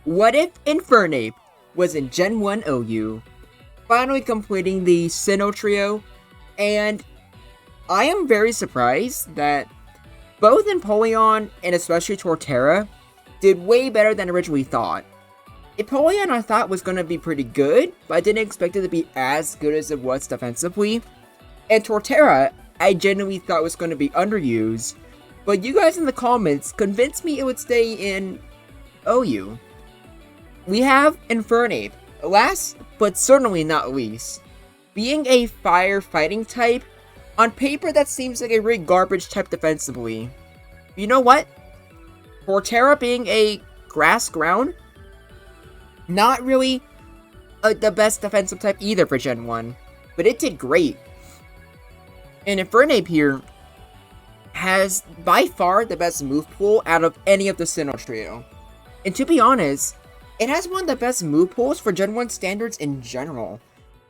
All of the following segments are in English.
What if INFERNAPE was in Gen 1 OU, finally completing the Sinnoh trio, and I am very surprised that both Empoleon and especially Torterra did way better than originally thought. Empoleon I thought was going to be pretty good, but I didn't expect it to be as good as it was defensively. And Torterra, I genuinely thought was going to be underused, but you guys in the comments convinced me it would stay in OU. We have INFERNAPE, last but certainly not least. Being a fire fighting type, on paper that seems like a really garbage type defensively. You know what? Torterra being a grass ground, not really the best defensive type either for Gen 1, but it did great. And INFERNAPE here has by far the best move pool out of any of the Sinnoh trio. And to be honest, it has one of the best move pools for Gen 1 standards in general.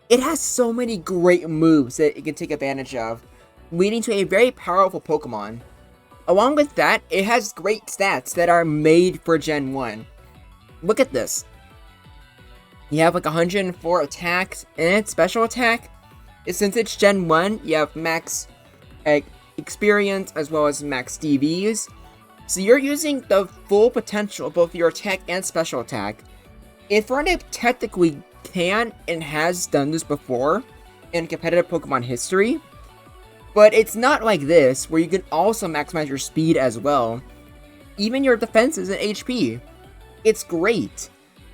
It has so many great moves that it can take advantage of, leading to a very powerful Pokemon. Along with that, it has great stats that are made for Gen 1. Look at this. You have like 104 attacks, and its special attack, since it's Gen 1, you have max experience as well as max DVs. So you're using the full potential of both your attack and special attack. INFERNAPE technically can and has done this before in competitive Pokemon history, but it's not like this where you can also maximize your speed as well, even your defenses and HP. It's great,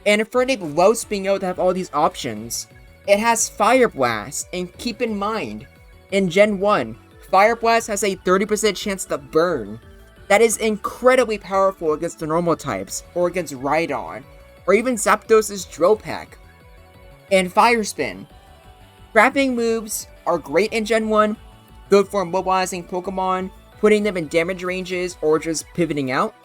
and INFERNAPE loves being able to have all these options. It has Fire Blast, and keep in mind, in Gen 1, Fire Blast has a 30% chance to burn. That is incredibly powerful against the normal types, or against Rhydon, or even Zapdos' Drill Peck. And Fire Spin. Grabbing moves are great in Gen 1, good for mobilizing Pokemon, putting them in damage ranges, or just pivoting out.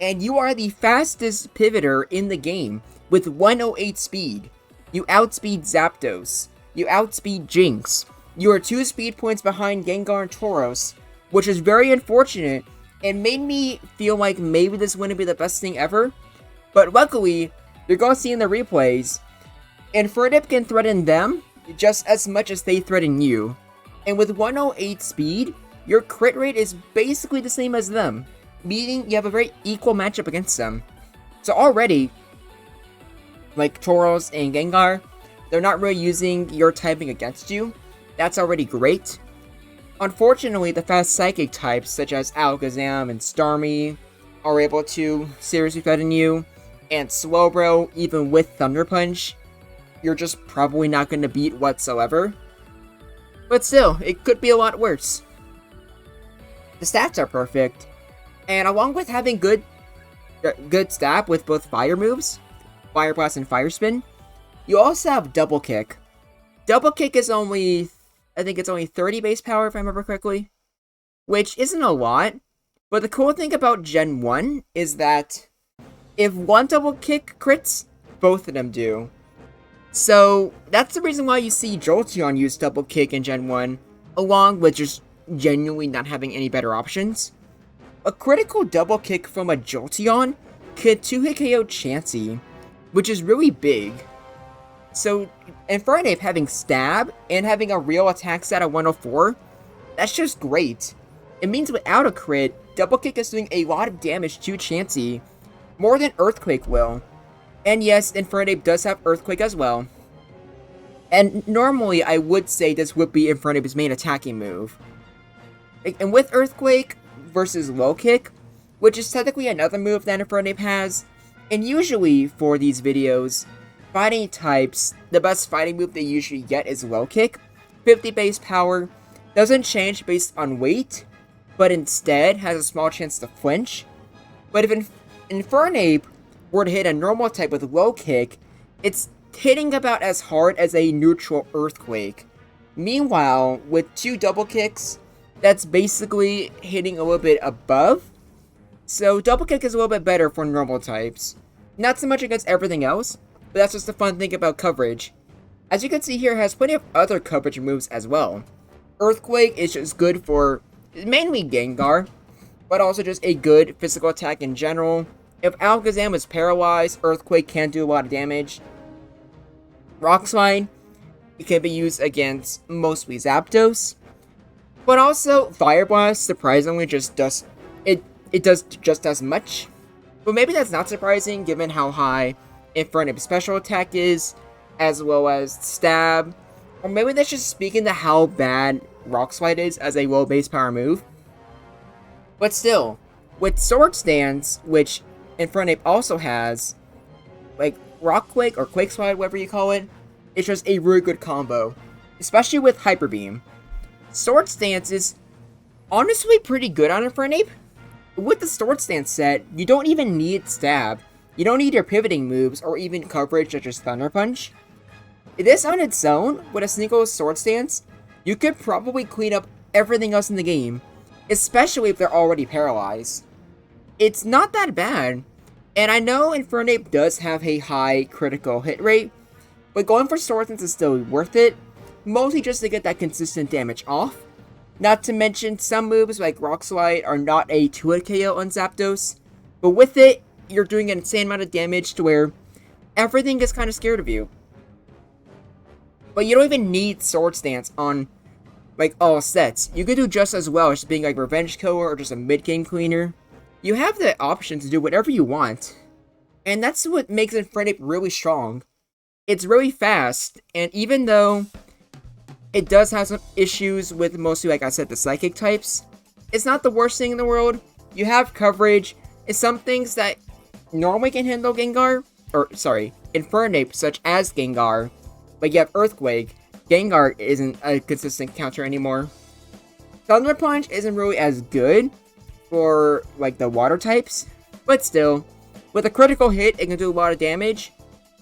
And you are the fastest pivoter in the game, with 108 speed. You outspeed Zapdos, you outspeed Jinx, you are 2 speed points behind Gengar and Tauros, which is very unfortunate, and made me feel like maybe this wouldn't be the best thing ever. But luckily, you're going to see in the replays, INFERNAPE can threaten them just as much as they threaten you. And with 108 speed, your crit rate is basically the same as them, meaning you have a very equal matchup against them. So already, like Tauros and Gengar, they're not really using your typing against you. That's already great. Unfortunately, the fast psychic types such as Alakazam and Starmie are able to seriously threaten you, and Slowbro, even with Thunder Punch, you're just probably not going to beat whatsoever. But still, it could be a lot worse. The stats are perfect, and along with having good stat with both fire moves, Fire Blast and Fire Spin, you also have Double Kick. Double Kick is only, I think it's only 30 base power if I remember correctly, which isn't a lot, but the cool thing about Gen 1 is that if one Double Kick crits, both of them do. So that's the reason why you see Jolteon use Double Kick in Gen 1, along with just genuinely not having any better options. A critical Double Kick from a Jolteon could 2-hit KO Chansey, which is really big. So INFERNAPE having Stab and having a real attack stat of 104, that's just great. It means without a crit, Double Kick is doing a lot of damage to Chansey, more than Earthquake will. And yes, INFERNAPE does have Earthquake as well. And normally I would say this would be INFERNAPE's main attacking move. And with Earthquake versus Low Kick, which is technically another move that INFERNAPE has, and usually for these videos, fighting types, the best fighting move they usually get is Low Kick. 50 base power, doesn't change based on weight, but instead has a small chance to flinch. But if INFERNAPE were to hit a normal type with Low Kick, it's hitting about as hard as a neutral Earthquake. Meanwhile, with 2 Double Kicks, that's basically hitting a little bit above. So Double Kick is a little bit better for normal types. Not so much against everything else, but that's just the fun thing about coverage. As you can see here, it has plenty of other coverage moves as well. Earthquake is just good for mainly Gengar, but also just a good physical attack in general. If Alakazam is paralyzed, Earthquake can do a lot of damage. Rock Slide, it can be used against mostly Zapdos. But also, Fire Blast surprisingly just does it does just as much. But maybe that's not surprising given how high Infernape's special attack is, as well as Stab. Or maybe that's just speaking to how bad Rock Slide is as a low base power move. But still, with Swords Dance, which Infernape also has, like Rock Quake or Quake Slide, whatever you call it, it's just a really good combo, especially with Hyper Beam. Swords Dance is honestly pretty good on Infernape. With the Swords Dance set, you don't even need Stab. You don't need your pivoting moves or even coverage such as Thunder Punch. This on its own, with a single Swords Dance, you could probably clean up everything else in the game, especially if they're already paralyzed. It's not that bad, and I know Infernape does have a high critical hit rate, but going for Swords Dance is still worth it, mostly just to get that consistent damage off. Not to mention, some moves like Rock Slide are not a 2-hit KO on Zapdos, but with it, you're doing an insane amount of damage to where everything gets kind of scared of you. But you don't even need Swords Dance on, like, all sets. You could do just as well as being like Revenge Killer or just a mid-game cleaner. You have the option to do whatever you want. And that's what makes Infernape really strong. It's really fast, and even though it does have some issues with mostly, like I said, the Psychic types, it's not the worst thing in the world. You have coverage, and some things that normally can handle Infernape, such as Gengar. But you have Earthquake. Gengar isn't a consistent counter anymore. Thunder Punch isn't really as good for, like, the water types, but still, with a critical hit, it can do a lot of damage.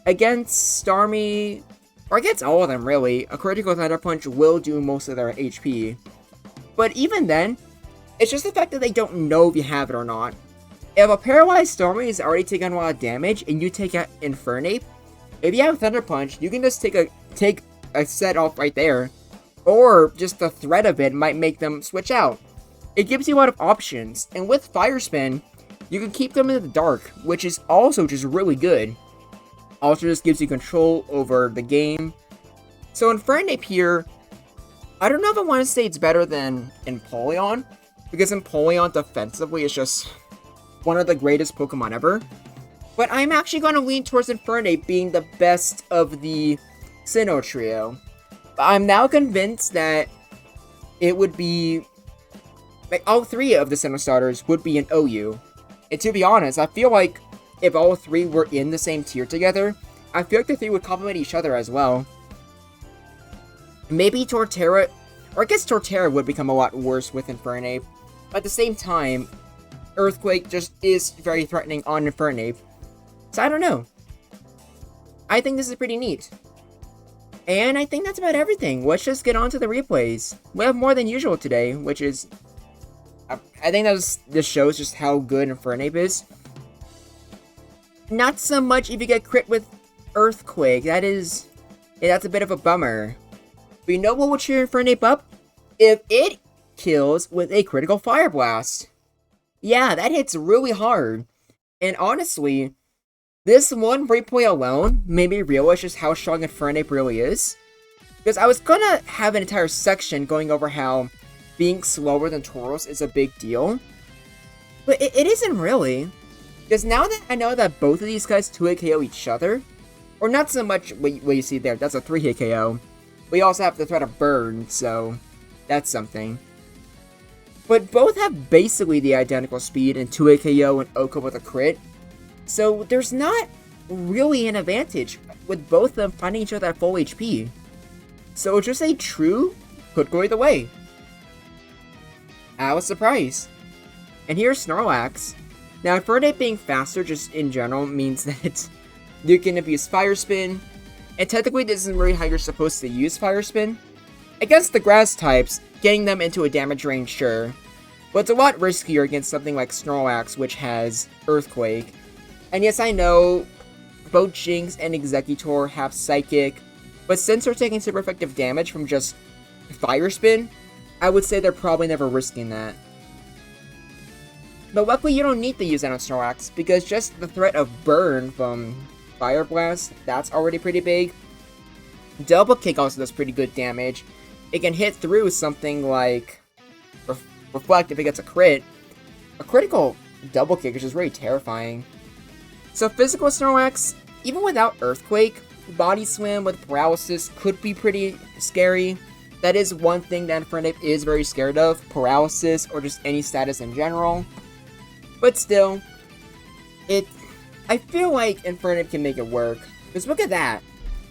Against Starmie, or against all of them really, a critical Thunder Punch will do most of their HP. But even then, it's just the fact that they don't know if you have it or not. If a paralyzed Starmie is already taking a lot of damage and you take out Infernape, if you have Thunder Punch, you can just take a set off right there. Or just the threat of it might make them switch out. It gives you a lot of options, and with Fire Spin, you can keep them in the dark, which is also just really good. Also just gives you control over the game. So Infernape here, I don't know if I want to say it's better than Empoleon, because Empoleon defensively is just one of the greatest Pokemon ever. But I'm actually going to lean towards Infernape being the best of the Sinnoh trio. I'm now convinced that it would be, like, all three of the Sinnoh starters would be an OU. And to be honest, I feel like if all three were in the same tier together, I feel like the three would complement each other as well. Maybe Torterra, or I guess Torterra would become a lot worse with Infernape. But at the same time, Earthquake just is very threatening on Infernape. So I don't know. I think this is pretty neat. And I think that's about everything. Let's just get on to the replays. We have more than usual today, which is, I think this shows just how good Infernape is. Not so much if you get crit with Earthquake. That's a bit of a bummer. But you know what will cheer Infernape up? If it kills with a critical Fire Blast. Yeah, that hits really hard. And honestly, this one replay alone made me realize just how strong Infernape really is. Because I was gonna have an entire section going over how being slower than Tauros is a big deal. But it isn't really. Because now that I know that both of these guys 2-hit KO each other, or not so much what you see there, that's a 3-hit KO. We also have the threat of burn, so that's something. But both have basically the identical speed in 2-hit KO and Oko with a crit. So there's not really an advantage with both of them finding each other at full HP. So just a true could go either way. I was surprised. And here's Snorlax. Now, Infernape being faster just in general means that you can abuse Fire Spin, and technically this isn't really how you're supposed to use Fire Spin. Against the grass types, getting them into a damage range, sure, but it's a lot riskier against something like Snorlax, which has Earthquake. And yes, I know both Jinx and Exeggutor have Psychic, but since they're taking super effective damage from just Fire Spin, I would say they're probably never risking that. But luckily you don't need to use that on Snorlax, because just the threat of burn from Fire Blast, that's already pretty big. Double Kick also does pretty good damage. It can hit through something like Reflect if it gets a crit. A critical Double Kick is just really terrifying. So physical Snorlax, even without Earthquake, Body Slam with Paralysis could be pretty scary. That is one thing that INFERNAPE is very scared of, Paralysis or just any status in general. But still, I feel like INFERNAPE can make it work. Because look at that.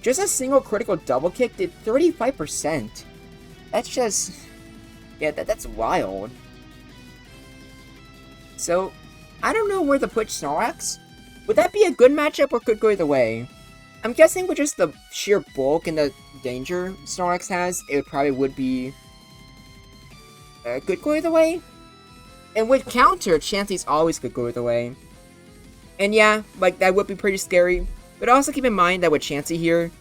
Just a single critical Double Kick did 35%. That's just... yeah, that's wild. So, I don't know where to put Snorlax. Would that be a good matchup or could go either way? I'm guessing with just the sheer bulk and the danger Snorlax has, it probably would be a good go either way. And with counter, Chansey's always could go either way. And yeah, like that would be pretty scary. But also keep in mind that with Chansey here,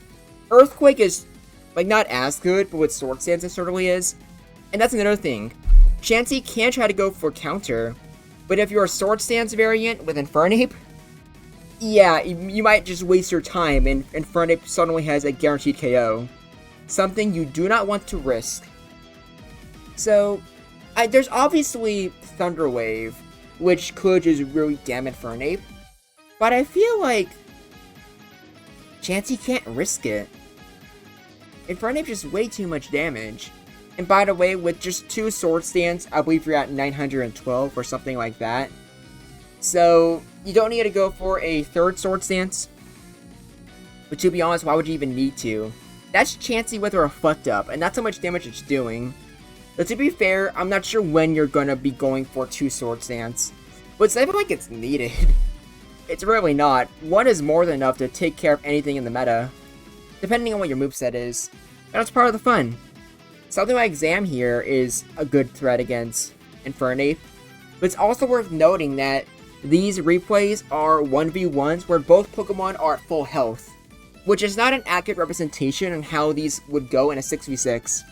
Earthquake is like not as good, but with Sword Stance it certainly is. And that's another thing. Chansey can try to go for counter, but if you're a Sword Stance variant with INFERNAPE, yeah, you might just waste your time and INFERNAPE suddenly has a guaranteed KO. Something you do not want to risk. So, there's obviously Thunder Wave, which could just really damn INFERNAPE, but I feel like Chansey can't risk it. INFERNAPE just way too much damage. And by the way, with just 2 Sword Stance, I believe you're at 912 or something like that. So, you don't need to go for a 3rd Sword Stance. But to be honest, why would you even need to? That's Chansey with her fucked up, and that's how much damage it's doing. But to be fair, I'm not sure when you're gonna be going for 2 Sword Stance. But it's not even like it's needed. It's really not. 1 is more than enough to take care of anything in the meta, depending on what your moveset is. And that's part of the fun. Something like Exam here is a good threat against INFERNAPE, but it's also worth noting that these replays are 1v1s where both Pokemon are at full health, which is not an accurate representation on how these would go in a 6v6.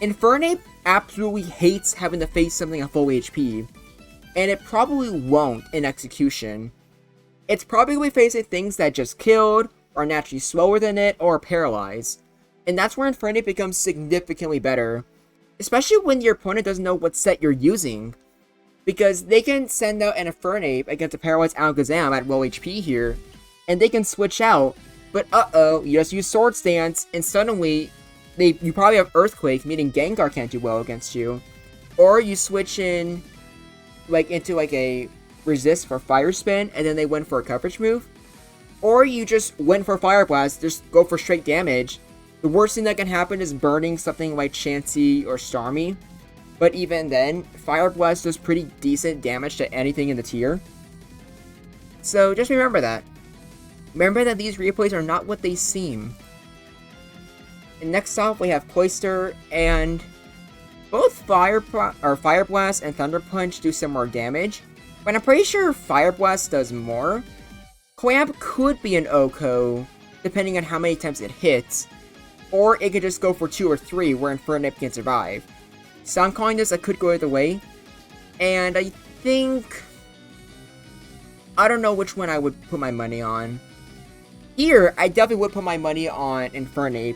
INFERNAPE absolutely hates having to face something at full HP, and it probably won't in execution. It's probably facing things that just killed, are naturally slower than it, or are paralyzed. And that's where INFERNAPE becomes significantly better, especially when your opponent doesn't know what set you're using. Because they can send out an INFERNAPE against a paralyzed Alakazam at low HP here, and they can switch out, but you just use Sword Stance, and suddenly, you probably have Earthquake, meaning Gengar can't do well against you. Or you switch in, into a Resist for Fire Spin, and then they win for a coverage move. Or you just win for Fire Blast, just go for straight damage. The worst thing that can happen is burning something like Chansey or Starmie. But even then, Fire Blast does pretty decent damage to anything in the tier. So just remember that. Remember that these replays are not what they seem. And next off, we have Cloyster, and both Fire Blast and Thunder Punch do similar damage. But I'm pretty sure Fire Blast does more. Clamp could be an OHKO, depending on how many times it hits. Or it could just go for 2 or 3 where INFERNAPE can survive. So I'm calling this, I could go either way. And I think... I don't know which one I would put my money on. Here, I definitely would put my money on INFERNAPE.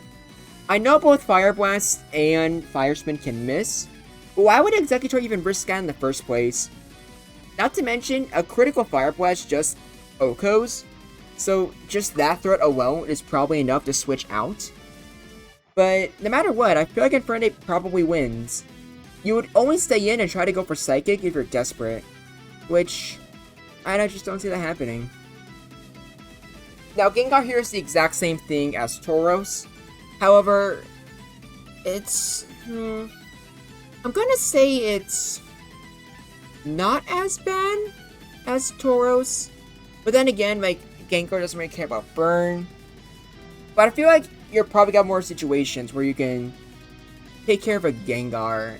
I know both Fire Blast and Fire Spin can miss, but why would Executor even risk that in the first place? Not to mention, a critical Fire Blast just OHKOs, so just that threat alone is probably enough to switch out. But no matter what, I feel like INFERNAPE probably wins. You would only stay in and try to go for Psychic if you're desperate, which I just don't see that happening. Now, Gengar here is the exact same thing as Tauros. However, it's... I'm gonna say it's not as bad as Tauros. But then again, Gengar doesn't really care about Burn. But I feel like you're probably got more situations where you can take care of a Gengar.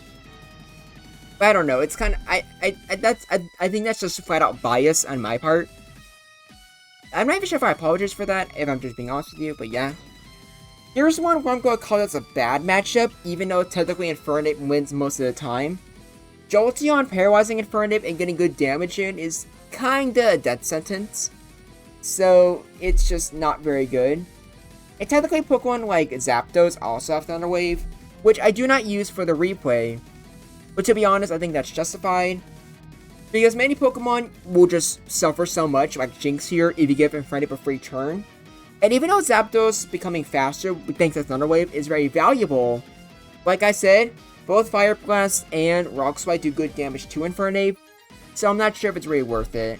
But I don't know, it's kind of... I think that's just flat out bias on my part. I'm not even sure if I apologize for that, if I'm just being honest with you, but yeah. Here's one where I'm going to call this a bad matchup, even though technically INFERNAPE wins most of the time. Jolteon paralyzing Infernape and getting good damage in is kinda a death sentence. So it's just not very good. And technically Pokemon like Zapdos also have Thunder Wave, which I do not use for the replay. But to be honest, I think that's justified. Because many Pokemon will just suffer so much, like Jinx here, if you give Infernape a free turn. And even though Zapdos becoming faster thanks to Thunder Wave is very valuable, like I said, both Fire Blast and Rock Slide do good damage to Infernape, so I'm not sure if it's really worth it.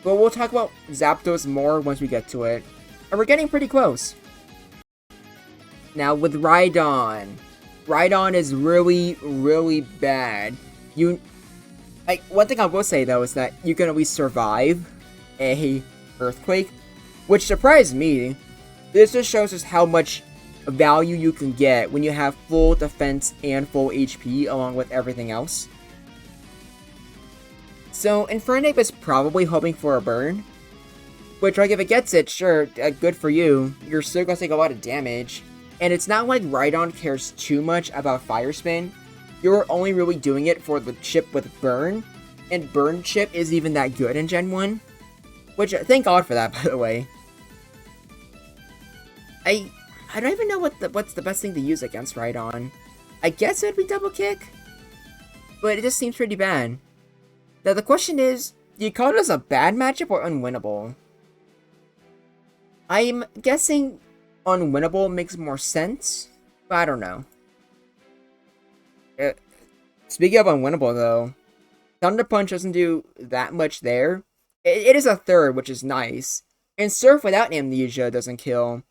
But we'll talk about Zapdos more once we get to it. And we're getting pretty close. Now with Rhydon. Rhydon is really, really bad. One thing I will say though is that you can at least survive a earthquake, which surprised me. This just shows us how much value you can get when you have full defense and full HP along with everything else. So Infernape is probably hoping for a burn, which like if it gets it, sure, good for you. You're still gonna take a lot of damage, and it's not like Rhydon cares too much about Fire Spin. You're only really doing it for the chip with Burn, and Burn chip isn't even that good in Gen 1. Which, thank God for that, by the way. I don't even know what's the best thing to use against Rhydon. I guess it'd be Double Kick, but it just seems pretty bad. Now the question is, do you call it as a bad matchup or unwinnable? I'm guessing unwinnable makes more sense, but I don't know. Speaking of unwinnable though, Thunder Punch doesn't do that much there. It is a third, which is nice. And Surf without Amnesia doesn't kill.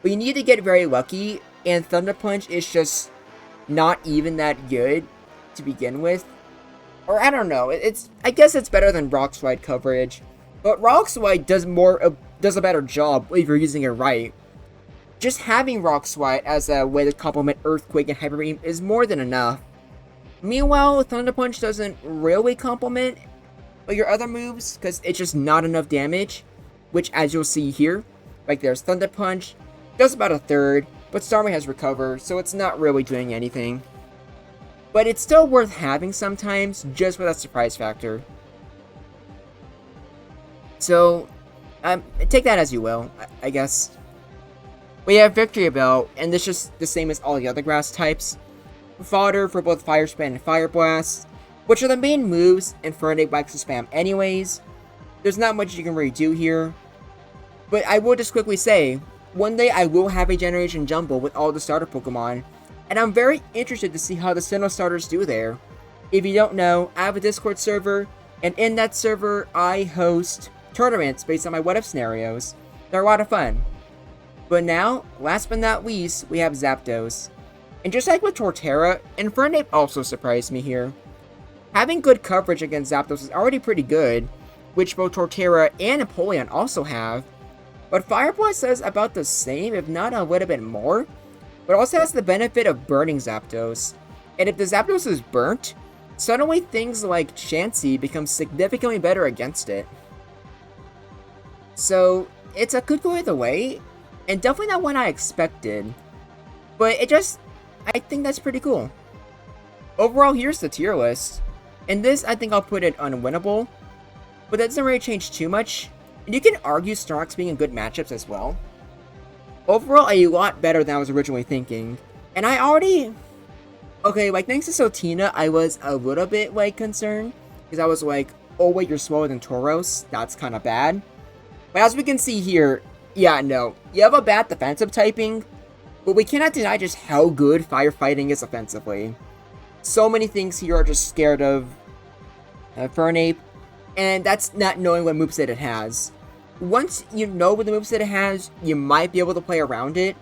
But you need to get very lucky, and Thunder Punch is just not even that good to begin with. Or I don't know, I guess it's better than Rock Slide coverage. But Rock Slide does a better job if you're using it right. Just having Rock Slide as a way to complement Earthquake and Hyper Beam is more than enough. Meanwhile, Thunder Punch doesn't really complement your other moves because it's just not enough damage, which as you'll see here, like there's Thunder Punch, does about a third, but Starmie has Recover, so it's not really doing anything. But it's still worth having sometimes, just for that surprise factor. So, take that as you will, I guess. We have Victory Bell, and this is just the same as all the other grass types. Fodder for both Fire Spin and Fire Blast, which are the main moves Infernape likes to spam anyways. There's not much you can really do here. But I will just quickly say, one day I will have a Generation Jumble with all the starter Pokemon, and I'm very interested to see how the Sinnoh starters do there. If you don't know, I have a Discord server, and in that server I host tournaments based on my what if scenarios. They're a lot of fun. But now, last but not least, we have Zapdos. And just like with Torterra, Infernape also surprised me here. Having good coverage against Zapdos is already pretty good, which both Torterra and Empoleon also have. But Fire Blast does about the same, if not a little bit more, but also has the benefit of burning Zapdos. And if the Zapdos is burnt, suddenly things like Chansey become significantly better against it. So, it's a good go either way, and definitely not one I expected. But I think that's pretty cool. Overall, here's the tier list. In this, I think I'll put it unwinnable, but that doesn't really change too much. And you can argue Snorlax being in good matchups as well. Overall, a lot better than I was originally thinking. And okay, like thanks to Sotina, I was a little bit like concerned, because I was like, oh wait, you're slower than Tauros, that's kind of bad. But as we can see here, yeah, no, you have a bad defensive typing, but we cannot deny just how good firefighting is offensively. So many things here are just scared of Infernape, and that's not knowing what moveset it has. Once you know what the moveset it has, you might be able to play around it,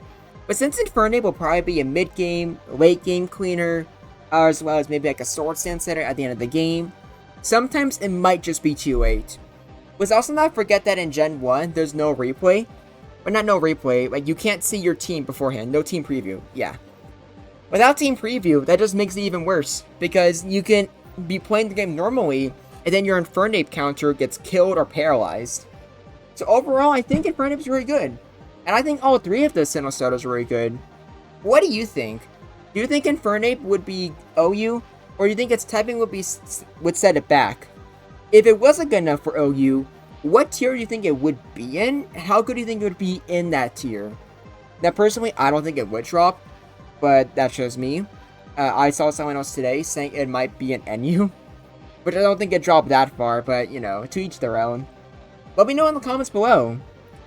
but since Infernape will probably be a mid-game, late-game cleaner, as well as maybe like a Sword Stance setter at the end of the game, sometimes it might just be too late. Let's also not forget that in Gen 1, there's no replay. But not no replay, like you can't see your team beforehand, no team preview, yeah. Without team preview, that just makes it even worse, because you can be playing the game normally, and then your Infernape counter gets killed or paralyzed. So overall, I think Infernape's really good. And I think all three of the Sinnoh starters are really good. What do you think? Do you think Infernape would be OU? or do you think its typing would set it back? If it wasn't good enough for OU, what tier do you think it would be in? How good do you think it would be in that tier? Now, personally, I don't think it would drop, but that's just me. I saw someone else today saying it might be an NU, which I don't think it dropped that far, but, you know, to each their own. Let me know in the comments below.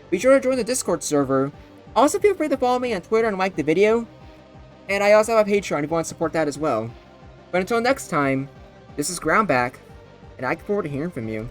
Be sure to join the Discord server. Also, feel free to follow me on Twitter and like the video. And I also have a Patreon if you want to support that as well. But until next time, this is Groundback, and I look forward to hearing from you.